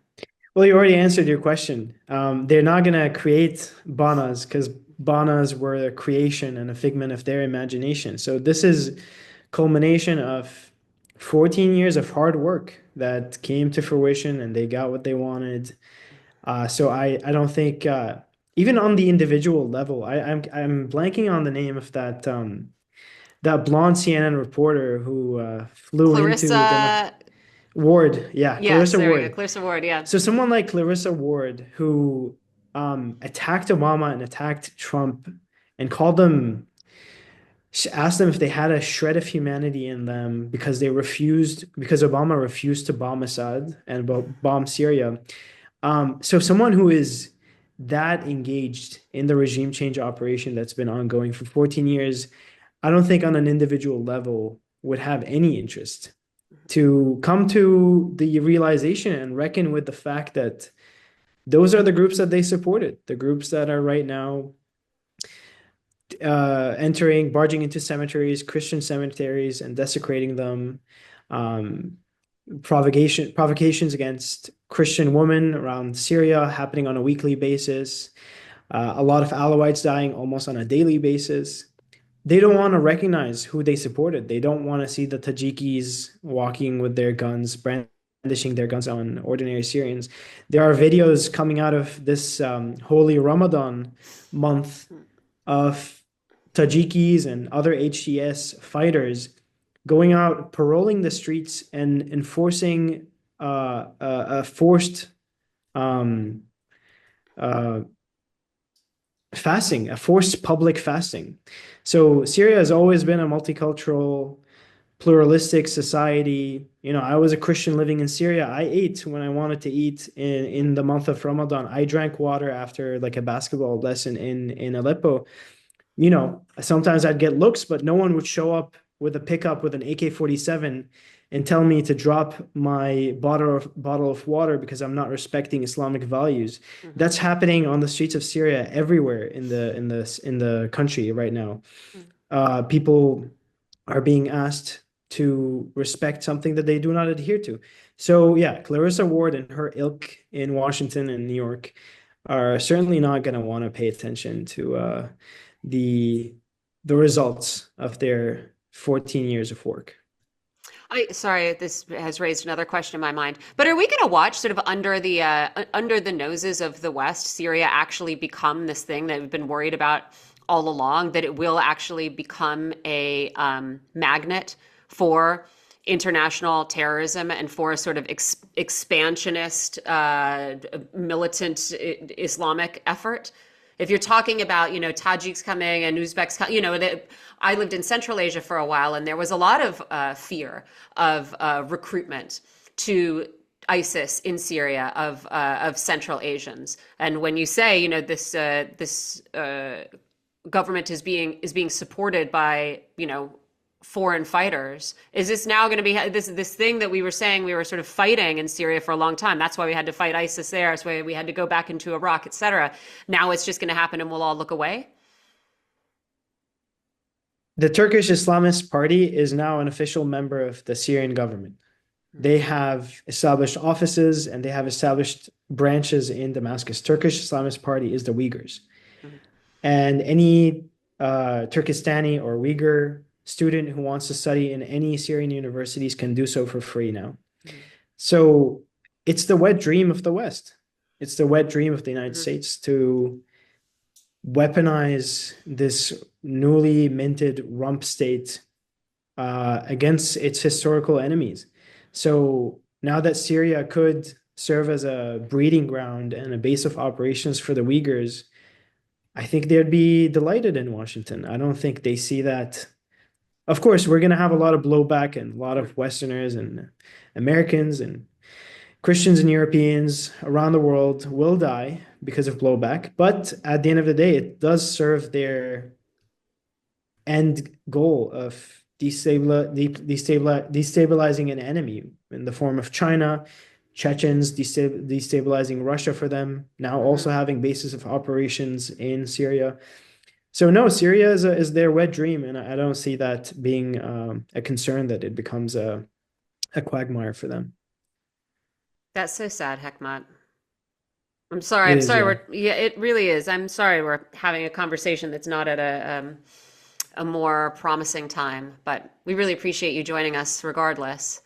Well, you already answered your question. They're not going to create Banas because Banas were a creation and a figment of their imagination. So this is culmination of 14 years of hard work that came to fruition, and they got what they wanted. So I don't think even on the individual level, I'm blanking on the name of that blonde CNN reporter who flew Clarissa into Ward. Yeah, Clarissa Ward. Clarissa Ward, yeah. So someone like Clarissa Ward who attacked Obama and attacked Trump and asked them if they had a shred of humanity in them because Obama refused to bomb Assad and bomb Syria. So someone who is that engaged in the regime change operation that's been ongoing for 14 years, I don't think on an individual level would have any interest to come to the realization and reckon with the fact that those are the groups that they supported, the groups that are right now barging into cemeteries, Christian cemeteries, and desecrating them. Provocations against Christian women around Syria happening on a weekly basis. A lot of Alawites dying almost on a daily basis. They don't want to recognize who they supported. They don't want to see the Tajikis walking with their guns, brandishing their guns on ordinary Syrians. There are videos coming out of this holy Ramadan month of Tajikis and other HTS fighters going out, paroling the streets and enforcing a forced fasting, a forced public fasting. So Syria has always been a multicultural, pluralistic society. I was a Christian living in Syria. I ate when I wanted to eat in the month of Ramadan. I drank water after like a basketball lesson in Aleppo. Sometimes I'd get looks, but no one would show up with a pickup with an AK-47 and tell me to drop my bottle of water because I'm not respecting Islamic values. Mm-hmm. That's happening on the streets of Syria everywhere in the country right now. Mm-hmm. People are being asked to respect something that they do not adhere to. So yeah, Clarissa Ward and her ilk in Washington and New York are certainly not going to want to pay attention to the results of their 14 years of work. Sorry, this has raised another question in my mind. But are we going to watch sort of under the noses of the West, Syria actually become this thing that we've been worried about all along, that it will actually become a magnet for international terrorism and for a sort of expansionist, militant Islamic effort? If you're talking about, Tajiks coming and Uzbeks, I lived in Central Asia for a while, and there was a lot of fear of recruitment to ISIS in Syria of Central Asians. And when you say, this government is being supported by, foreign fighters, is this now going to be this thing that we were saying we were sort of fighting in Syria for a long time? That's why we had to fight ISIS there. That's why we had to go back into Iraq, etc. Now it's just going to happen and we'll all look away? The Turkish Islamist Party is now an official member of the Syrian government. They have established offices and they have established branches in Damascus. Turkish Islamist Party is the Uyghurs. Mm-hmm. And any Turkistani or Uyghur student who wants to study in any Syrian universities can do so for free now. Mm-hmm. So it's the wet dream of the West. It's the wet dream of the United States to weaponize this newly minted rump state against its historical enemies. So now that Syria could serve as a breeding ground and a base of operations for the Uyghurs, I think they'd be delighted in Washington. I don't think they see that of course, we're going to have a lot of blowback, and a lot of Westerners and Americans and Christians and Europeans around the world will die because of blowback. But at the end of the day, it does serve their end goal of destabilizing an enemy in the form of China, Chechens, destabilizing Russia for them, now also having bases of operations in Syria. So no, Syria is their wet dream, and I don't see that being a concern that it becomes a quagmire for them. That's so sad, Hekmat. I'm sorry. It I'm is, sorry. yeah. It really is. I'm sorry we're having a conversation that's not at a more promising time, but we really appreciate you joining us regardless.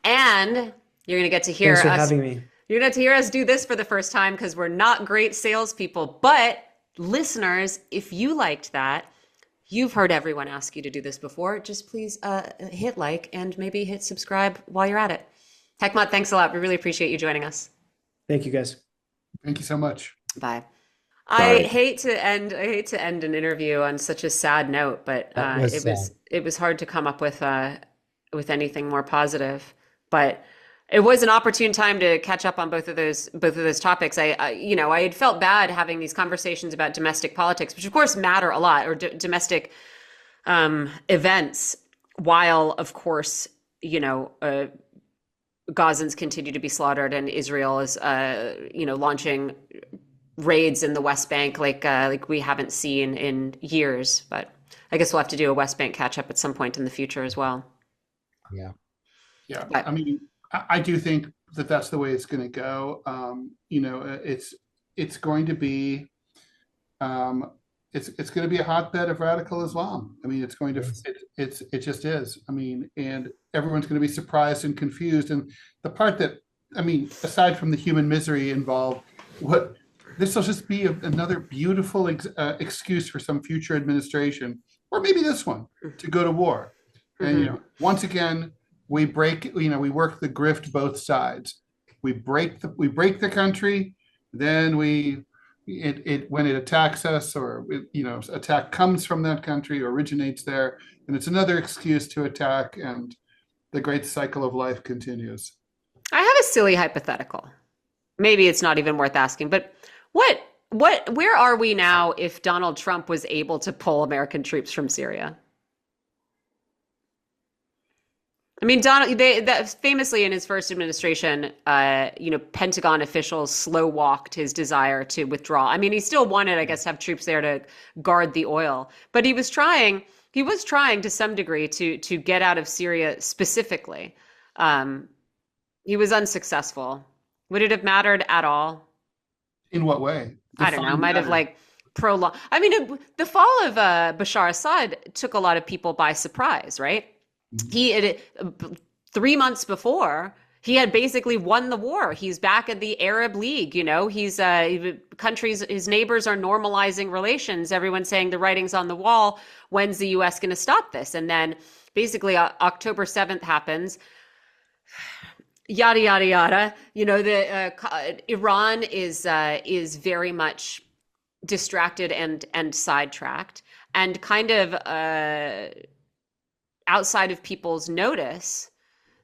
And you're going to get to hear Thanks for us. having me. You're going to get to hear us do this for the first time because we're not great salespeople. But listeners, if you liked that, you've heard everyone ask you to do this before. Just please hit like and maybe hit subscribe while you're at it. Hekmat, thanks a lot. We really appreciate you joining us. Thank you, guys. Thank you so much. Bye. Bye. I hate to end an interview on such a sad note, but it was hard to come up with anything more positive. But it was an opportune time to catch up on both of those topics. I had felt bad having these conversations about domestic politics, which of course matter a lot, or domestic events, while of course Gazans continue to be slaughtered and Israel is launching raids in the West Bank like we haven't seen in years. But I guess we'll have to do a West Bank catch up at some point in the future as well. Yeah. Yeah. But, I mean, I do think that that's the way it's going to go. It's going to be it's going to be a hotbed of radical Islam. I mean, it's going to it just is. I mean, and everyone's going to be surprised and confused. And the part that, I mean, aside from the human misery involved, this will just be another beautiful excuse for some future administration, or maybe this one, to go to war. And once again, we break. We work the grift both sides. We break the country, then when it attacks us, or attack comes from that country or originates there, and it's another excuse to attack, and the great cycle of life continues. I have a silly hypothetical. Maybe it's not even worth asking, but where are we now if Donald Trump was able to pull American troops from Syria? I mean, famously in his first administration, Pentagon officials slow walked his desire to withdraw. I mean, he still wanted, I guess, to have troops there to guard the oil, but he was trying to some degree to get out of Syria specifically. He was unsuccessful. Would it have mattered at all? In what way? I don't know. Might have prolonged. I mean, the fall of Bashar Assad took a lot of people by surprise, right? Mm-hmm. 3 months before, he had basically won the war. He's back at the Arab League. His neighbors are normalizing relations. Everyone's saying the writing's on the wall. When's the U.S. going to stop this? And then basically October 7th happens. Yada, yada, yada. Iran is very much distracted and sidetracked, and kind of outside of people's notice.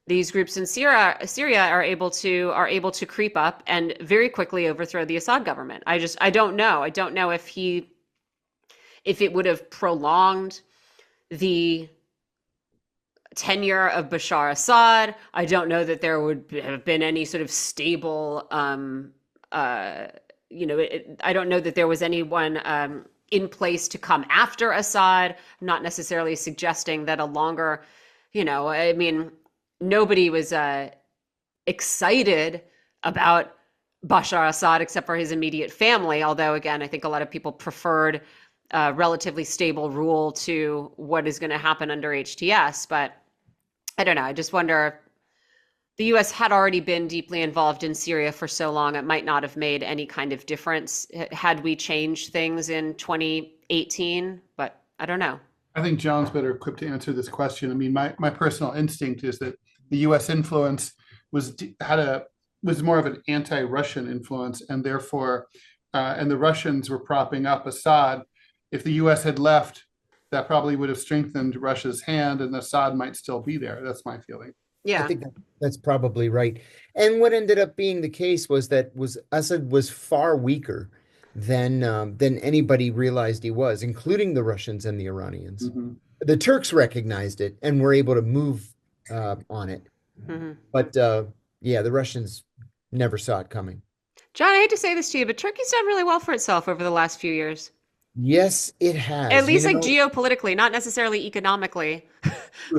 These groups in Syria are able to creep up and very quickly overthrow the Assad government. I don't know. I don't know if it would have prolonged the tenure of Bashar Assad. I don't know that there would have been any sort of stable, I don't know that there was anyone in place to come after Assad. I'm not necessarily suggesting that a longer, I mean, nobody was excited about Bashar Assad except for his immediate family. Although, again, I think a lot of people preferred relatively stable rule to what is going to happen under HTS. But I don't know. I just wonder if the U.S. had already been deeply involved in Syria for so long, it might not have made any kind of difference had we changed things in 2018. But I don't know. I think John's better equipped to answer this question. I mean, my personal instinct is that the U.S. influence was more of an anti-Russian influence, and therefore, and the Russians were propping up Assad. If the U.S. had left, that probably would have strengthened Russia's hand, and Assad might still be there. That's my feeling. I Yeah. think that's probably right. And what ended up being the case was that Assad was far weaker than anybody realized he was, including the Russians and the Iranians. Mm-hmm. The Turks recognized it and were able to move on it. Mm-hmm. But yeah, the Russians never saw it coming. John, I hate to say this to you, but Turkey's done really well for itself over the last few years. Yes, it has. At least like know, geopolitically, not necessarily economically,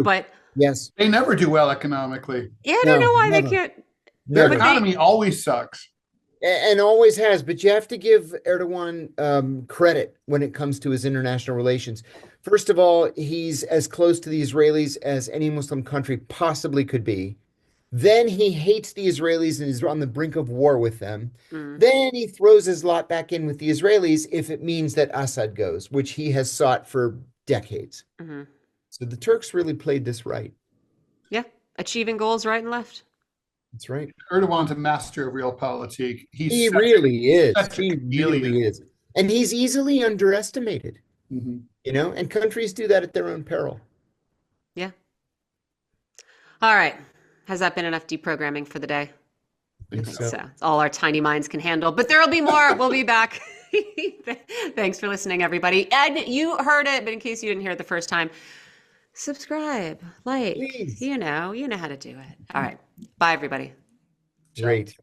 but yes, They never do well economically. yeah, I don't No, know why they never. can't. Their never. economy always sucks. And always has, but you have to give Erdogan credit when it comes to his international relations. First of all, he's as close to the Israelis as any Muslim country possibly could be. Then he hates the Israelis and is on the brink of war with them. Mm. Then he throws his lot back in with the Israelis if it means that Assad goes, which he has sought for decades. Mm-hmm. So the Turks really played this right. Yeah, achieving goals right and left. That's right. Erdogan's a master of realpolitik. He really is. such a He chameleon. really is. And he's easily underestimated, Mhm. and countries do that at their own peril. Yeah. All right. Has that been enough deprogramming for the day? I think so. It's all our tiny minds can handle, but there'll be more. We'll be back. Thanks for listening, everybody. And you heard it, but in case you didn't hear it the first time, subscribe, like, Please. you know how to do it. All right. Bye, everybody. Great.